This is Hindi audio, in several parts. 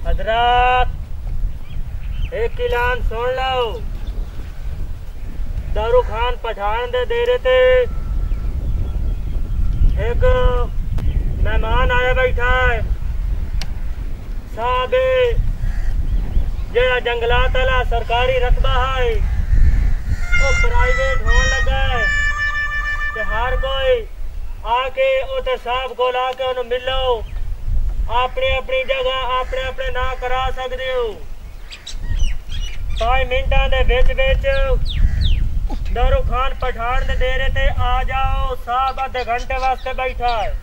हजरात एक ऐलान सुन लो। दारू खान पठान दे रहे थे, एक मेहमान आया बैठा है साहब, जरा जंगलात वाला सरकारी रकबा है वो प्राइवेट होने लगा है ते हर कोई आके उते साहब को लाके उन्हें मिलो, अपनी अपनी जगह अपने अपने ना करा सकते हो। 5 मिनटा दे विच दारू खान पठान दे रहे थे, आ जाओ साहब आधे घंटे वास्ते बैठा है।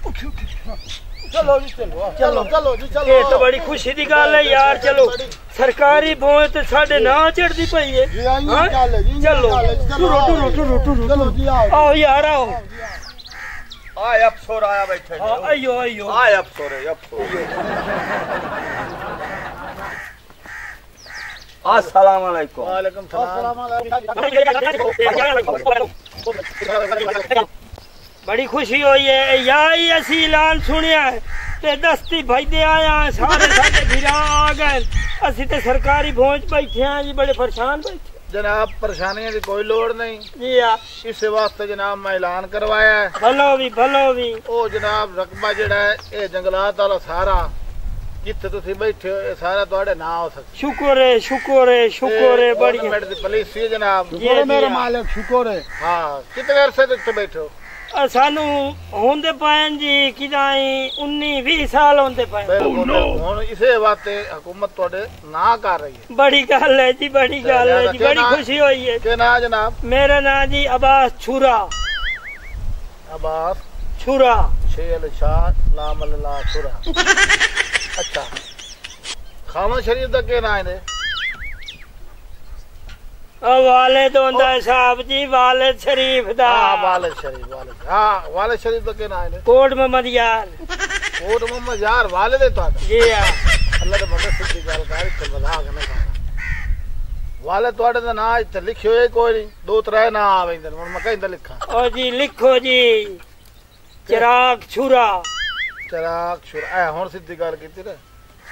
चलो जी चलो चलो चलो जी चलो। ये तो बड़ी खुशी की गल है यार। चलो सरकारी भोज तो साढ़े ना चढ़ती पई है। चलो टुरो टुरो टुरो टुरो आओ यार आओ। आए अफसर आया बैठे। आइयो आइयो आए अफसर अस्सलाम वालेकुम। वालेकुम सलाम। बड़ी खुशी हुई है यार, असी ऐलान सुनिया है ते दस्ती भजदे आया सारे साडे भिरा आ गए। असी ते सरकारी भोज बैठे हैं जी, बड़े परेशान बैठे। जनाब परेशानियों की कोई लोड़ नहीं जी हाँ, इस वास्ते जनाब मैं ऐलान करवाया है। भलो भी ओ जनाब रकबा जेड़ा है ये जंगलात वाला सारा जिथे तुसी बैठे हो ये सारा तुहाडे नाम हो सकता। शुक्र है शुक्र है शुक्र है। बढ़िया पुलिस है जनाब। मेरे मालिक शुक्र है। हाँ कितने अरसे तक बैठे हो? सानू होंदे पायन जी किदाई 19-20 साल होंदे पायन। हुन इसे वास्ते हुकूमत तुहाडे ना कर रही है। बड़ी गल है जी, बड़ी गल है जी, बड़ी खुशी हुई है। के ना जनाब? मेरा नाम जी अब्बास छुरा। अब्बास छुरा शेल शाह लाम अल्लाह छुरा। अच्छा खामा शरीफ दा के नाम है? वालिद होंदा है साहब जी, वालिद शरीफ दा। हां वालिद शरीफ, वालिद। हां वालिद शरीफ दा के नाम है? कोट मोहम्मद यार। कोट मोहम्मद यार वालिद है तो जी हां। अल्लाह दे बंदे सिद्धी गल कर चल मजाक ना कर। वालिद तोड़े दा नाम इत्थे लिखियो है कोई नहीं, 2-3 नाम आवेंदे हुन मैं कहंदा लिखा। ओ जी लिखो जी चिराग छुरा। चिराग छुरा ए हुन सिद्धी गल कीती रे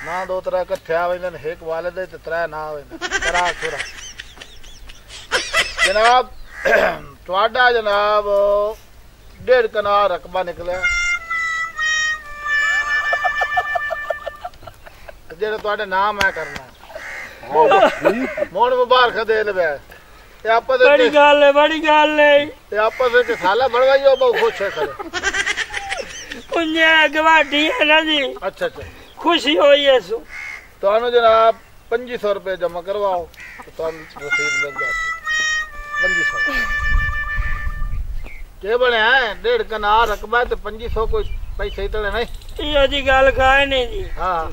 ना 2-3 इकट्ठे आवेंदे एक वालिद ते 3 नाम आवेंदे। चिराग छुरा जनाब तुहाडा जनाब 1.5 कनाल रकबा निकलिया जेड़ा तुहाडे नाम है करना मोहन मुबारक दे लवे। बड़ी गल है बड़ी गल है। आपस में साला बढ़वाइयो बहुत खुश है करे उन्या गवाठी है ना जी। अच्छा अच्छा खुशी हुई है सो तो जनाब 2500 रुपए जमा करवाओ तो रसीद मिल जाती। 2500 के बने है 1.5 कनाल रकबा तो 2500 कोई पैसे इतने नहीं। ये जी गल खाए नहीं जी। हाँ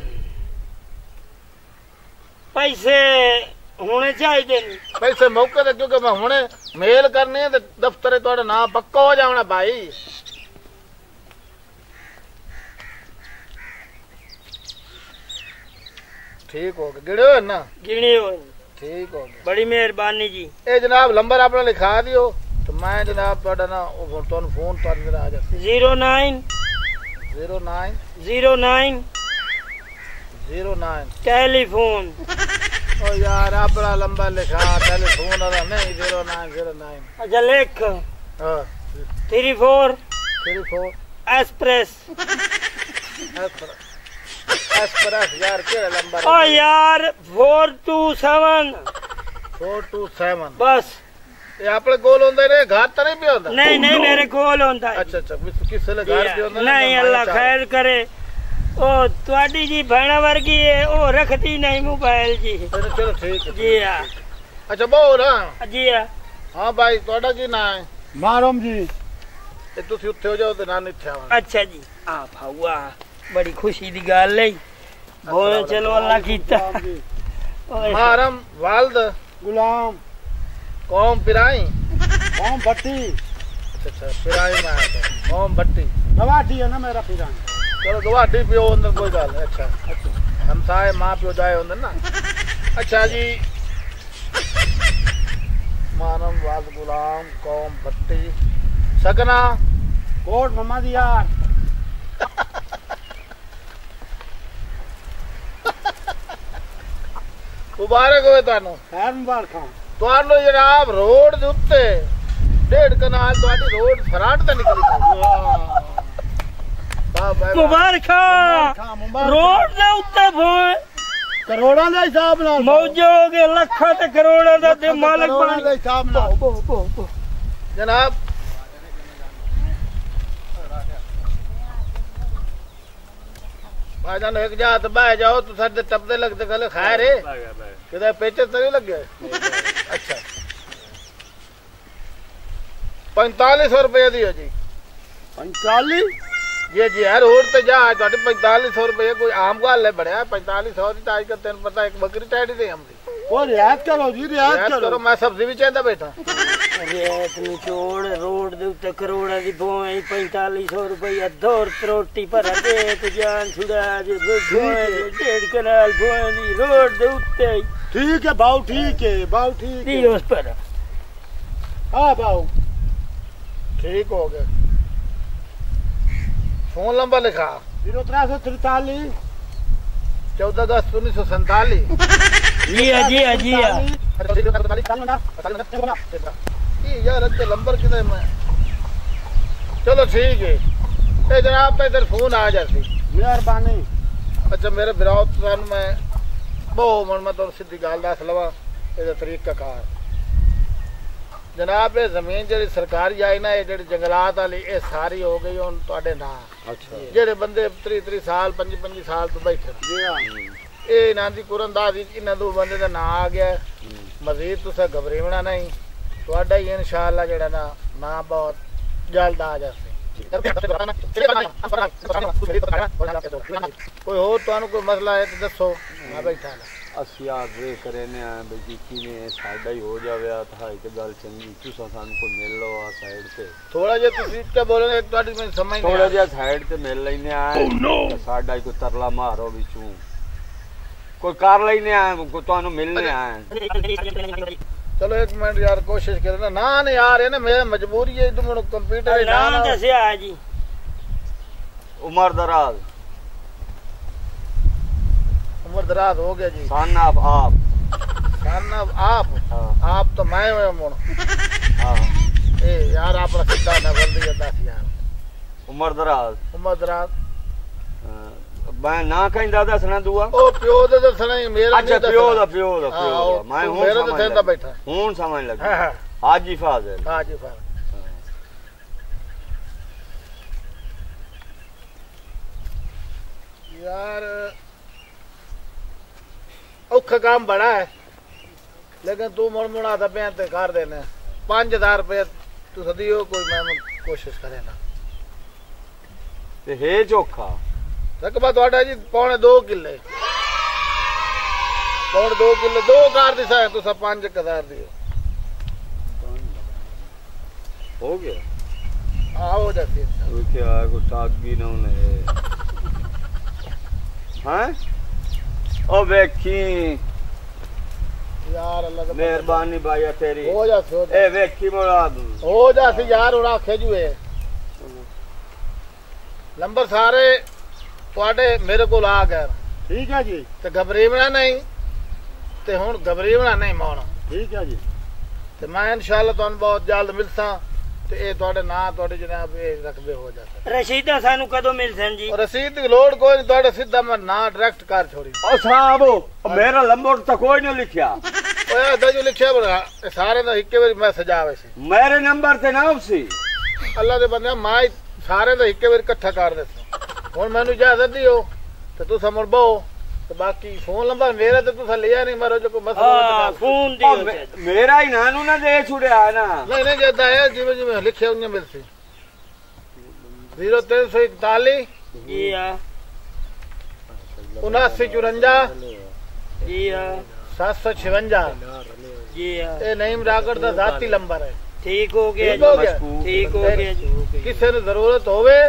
पैसे होने चाहिए पैसे मौके ते क्योंकि मैं हुणे मेल करनी है तो दफ्तर तुहाडा नाम पक्का हो जाना भाई। ठीक हो गया गिने हो ना? गिने हो। ठीक हो गया बड़ी मेहरबानी जी। ए जनाब नंबर अपना लिखा दियो तो मैं जनाब तुहाडा ना तुहानू फोन कर आ जाए। 0909 टेलीफोन। ओ यार अपना लंबा लिखा टेलीफोन वाला नहीं 0909। अच्छा लिख 34 एक्सप्रेस यार क्या लंबा? ओ यार 427 बस। ये अपने गोल होंदा रे घर तो नहीं पिया होंदा? नहीं नहीं मेरे गोल होंदा है। अच्छा अच्छा किसे ले घर पिया होंदा? नहीं अल्लाह खैर करे। ओ तुहाडी जी भैणा वर्गी है ओ रखती नहीं मोबाइल जी। चलो ठीक है जी हां। अच्छा बोल हां जी हां। हां भाई तुहाडा की नाम है? मारम जी। ए तुसी उत्थे हो जाओ ते नाम इत्थे आवा। अच्छा जी आ भाऊआ बड़ी खुशी दी गल है। बोल चलो अल्लाह कीता। मारम वालद गुलाम कौम पिराई कौम भट्टी। अच्छा पिराई में कौम भट्टी गवाठी है ना मेरा पिराई। चलो गवाठी पियो अंदर कोई गल। अच्छा हमसाए माँ पियो जाए अंदर ना। अच्छा जी मारम वालद गुलाम कौम भट्टी सकना कोट मोहम्मद यार। मुबारक होवे तानू खैर मुबारक ਤੁਹਾਨੂੰ जनाब रोड ਦੇ ਉੱਤੇ 1.5 ਕਨਾਲ ਤੁਹਾਡੀ रोड ਸਰਾਟ ਤੇ ਨਿਕਲੀ ਮੁਬਾਰਕਾਂ ਰੋਡ ਦੇ ਉੱਤੇ ਭੋਏ ਕਰੋੜਾਂ ਦੇ ਹਿਸਾਬ ਨਾਲ ਮੌਜ ਹੋ ਗਏ ਲੱਖਾਂ ਤੇ ਕਰੋੜਾਂ ਦਾ ਤੇ ਮਾਲਕ ਬਣ ਦੇ ਹਿਸਾਬ ਨਾਲ जनाब भाईजान एक जा तो बह जाओ तो साडे टपदे लगते गले खैर है किधर पेचे तो नहीं लग गए अच्छा 4500 रुपये दियो जी 45 जी जी यार रोड ते जा 4500 रुपये कोई आम गल है बढ़िया 4500 की ताज का तेन पता एक बकरी टाइडी दे हम वो रियायत करो जी रियायत करो मैं सब्जी भी चाहता बैठा रेत निचोड़ रोड दे उत्ते करोड़ां दी भोए 4500 रुपया दौर त्रोटी पर दे ते जान छुड़ा जे भोए 1.5 कनाल भोए दी रोड दे उत्ते ठीक है भाऊ ठीक है उस पर हाँ भाऊ ठीक हो गया फोन नंबर लिखा 0343 14 अगस्त 1947 जी जी यार अच्छा नंबर किधर में चलो ठीक है ए जनाब पे इधर फोन आ जाती मेहरबानी अच्छा मेरे विराट तुहानू मैं बहुत मन में तो सीधी गल दस लवा ये तरीका कार जनाब ये जमीन जी सरकारी आई ना ये जंगलात वाली ये सारी हो गई हुण तुहाडे नाल अच्छा जेडे बंदे 30 साल 25 साल तो बैठे जी हाँ ये इन्हां दी कुरंदाजी इन्हां दो बंदे दा नां आ गया मजीद तुसा घबरेवना नहीं तुहाडा ही इंशाअल्लाह जेड़ा ना बहुत जल्द आ जासे कोई हो तुहानू कोई मसला है तो दसो मैं बैठा ਅਸੀਂ ਆਗੇ ਕਰਨੇ ਆ ਬਈ ਕਿਵੇਂ ਸਾਡਾ ਹੀ ਹੋ ਜਾਵੇ ਤਾਂ ਇੱਕ ਗੱਲ ਚੰਗੀ ਤੁਸੀਂ ਸਾਨੂੰ ਕੋਈ ਮਿਲ ਲਓ ਆ ਸਾਈਡ ਤੇ थोड़ा जे तुसी ते बोलो एक तुहाडी मैं समझ नहीं ਥੋੜਾ ਜਿਹਾ ਸਾਈਡ ਤੇ ਮਿਲ ਲੈਨੇ ਆ ਸਾਡਾ ਹੀ ਕੋਈ ਤਰਲਾ ਮਾਰੋ ਵਿੱਚੋਂ ਕੋਈ ਕਰ ਲੈਨੇ ਆ ਕੋਈ ਤੁਹਾਨੂੰ ਮਿਲਨੇ ਆ चलो एक मिनट यार कोशिश करना ना नहीं यार है ना मैं मजबूरी है तुम कंप्यूटर नाम दस्या जी उमर दराज उम्र दराज हो गया जी सन ऑफ आप आप आप तो मैं हुए मुन हाँ ए यार आपने सीधा ना बोल दिया 10 यार उमर दराज मैं ना कहंदा दसना दुआ ओ प्यो दे दसना ही मेरा अच्छा प्यो दा मैं हूं मेरा तो सेंदा बैठा हूं समझ लगा हां हाजी फाजिल हां जी फाजिल यार औखा काम बड़ा है लेकिन तू मुड़ आता पे ते कर देने 5000 रुपये तू सदियो कोई मैं कोशिश करे ना ते है चोखा रकबा तुहाडा जी 2.5 किले 2.5 किले 2 कार दिसा है तुसा 5000 दियो हो गया हाँ हो जाती है वो क्या को टाक भी ना ने हां ओ वेखी यार अल्लाह का मेहरबानी भाई तेरी हो जाती ए वेखी मोड़ा हो जाती यार उड़ा खेजुए नंबर सारे तुहाडे मेरे को आ गए ठीक है जी ते घबरेवना नहीं ते हुण घबरेवना नहीं मोना ठीक है जी ते मैं इंशाअल्लाह तुहानू बहुत जल्द मिलसा ते ए तुहाडे नां तुहाडे जनाब ए रकबे हो जाता रसीदा सानू कदों मिलसन जी और रसीद की लोड कोई नहीं तुहाडे सीधा मैं नां डायरेक्ट कर छोड़ी ओ साहब मेरा नंबर तो कोई नहीं लिखया ओए दजो लिखया बड़ा सारे दा इक्के बारी मैं सजावे सी मेरे नंबर ते ना सी अल्लाह दे बंदे मैं सारे दा इक्के बारी इकट्ठा कर देसा हुण मैनू इजाजत दियो ते तुसा मुड़ बहो ते बाकी फोन नंबर मेरा ते तुसा लिया नहीं मारो जो कोई मसला हां फोन दियो मेरा ही नानू ना दे छुड़या है ना नहीं जदा है जिवें जिवें लिखे उन्हें मिलसी 0341 जी हां 7954 जी हां 756 जी हां ये नईम रागड़ दा जाती नंबर है ठीक हो गया ठीक हो गया ठीक हो गया जी किसी ने जरूरत होवे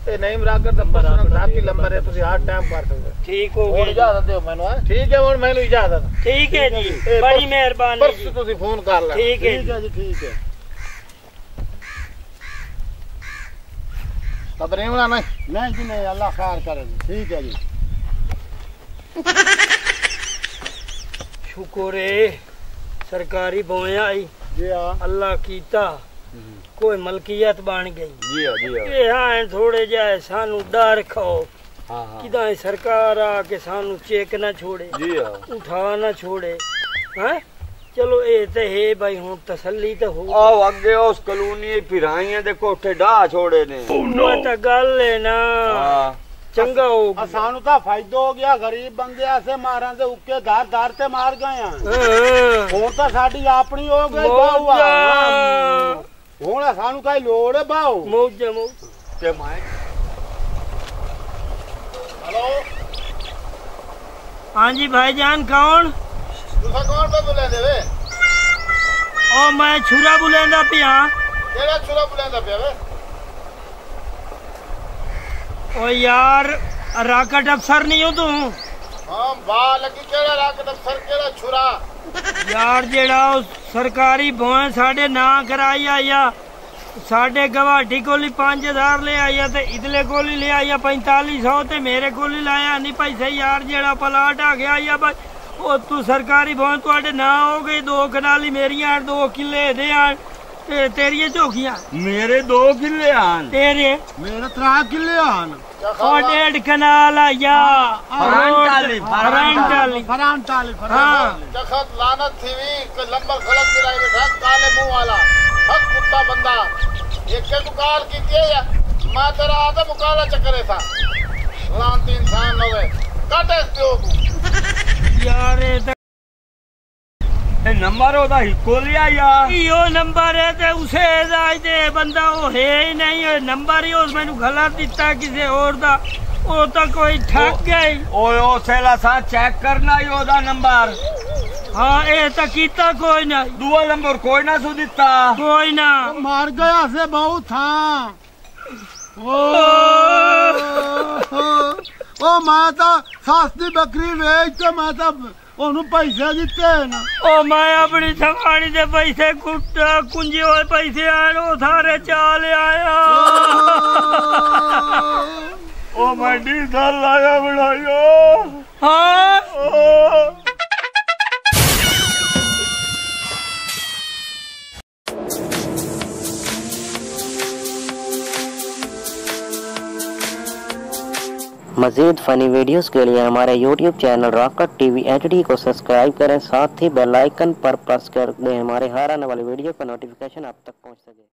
ये नईम रागड़ दा पर्सनल जाती नंबर है तुसी हर टाइम कर सकते ठीक हो हुण गया इजाजत दियो मैनू ठीक है हुण मैनू इजाजत ठीक है जी ए, बड़ी मेहरबानी परसों जी तुसी फोन कर ले ठीक है ठीक है जी ठीक है घबरेवना नहीं नहीं जी नहीं अल्लाह खैर करे जी ठीक है जी शुक्र है सरकारी बोया आई जी हाँ अल्लाह कीता कोई मलकियत बन गई जी हाँ जी हाँ ये हाँ थोड़े जाए सानू डर खाओ हाँ हाँ किदा सरकार आके सानू चेक ना छोड़े जी हाँ उठा ना छोड़े हैं चलो ये तो है भाई हूं तसल्ली तो हो आओ अगे उस कॉलोनी फिराइयां दे कोठे डाह छोड़े ने वो तो गल है ना हाँ चंगा हो गया सानू तो फायदा हो गया गरीब बंदे ऐसे मारा दे उके धार धार ते मार गए हैं और तो साडी अपनी हो गई बाऊ हुण सानू काई लोड़ है बाऊ मौज मौज ते माए हेलो हाँ जी भाईजान कौन तुसा कौन पे बुला देवे ओ मैं छुरा बुलेंदा पिया केड़ा छुरा बुलांदा पिया वे ओ यार राकट अफसर नहीं हो तू हां वाह लगी केड़ा राकट अफसर केड़ा छुरा यार जेड़ा सरकारी भवन साढ़े ना कराई आया साढ़े गवाठी कोली 5000 ले आया ते इदले कोली ले आया 4500 ते मेरे कोली लाया नहीं पैसे यार जेड़ा प्लाट आ गया या भाई ओ तू सरकारी भवन तुहाडे ना हो गई 2 कनाली मेरियां 2 किले दे आन ते तेरियां झोकियां मेरे 2 किले आन तेरे मेरे 3 किले आन ओ 1.5 कनाल आया फरंटाली फरांटाली हाँ जखत लानत थीवी के लंबर खलक मिलाई बैठा काले मुंह वाला हक कुत्ता बंदा ये के मुकाल कीती है मां तेरा आधा मुकाला चक्करे था लानती इंसान होवे काटे पियो तू यार ए नंबर ओदा हिको लिया या यो नंबर है ते उसे दे बंदा वो है ही नहीं है नंबर ही उस मैंने गलत दिता किसी और दा वो तो कोई ठग गई ओए ओ सेला सा चेक करना ही ओदा नंबर हाँ ये तो कीता कोई नहीं दुआ नंबर कोई ना सु दिता कोई ना मार गया से बहुत था ओ माता सस्ती बकरी वेच के माता ओनू पैसे दिते ना ओ मैं अपनी सवारी दे पैसे कुंजे हुए पैसे आए वो सारे चाल आया ओ मैं डीजल लाया बनायो हाँ मज़ीद फ़नी वीडियोस के लिए हमारे YouTube channel rocket TV HD को सब्सक्राइब करें साथ ही बेल आइकन पर प्रेस कर दें हमारे हर आने वाली वीडियो का नोटिफिकेशन आप तक पहुंच सके।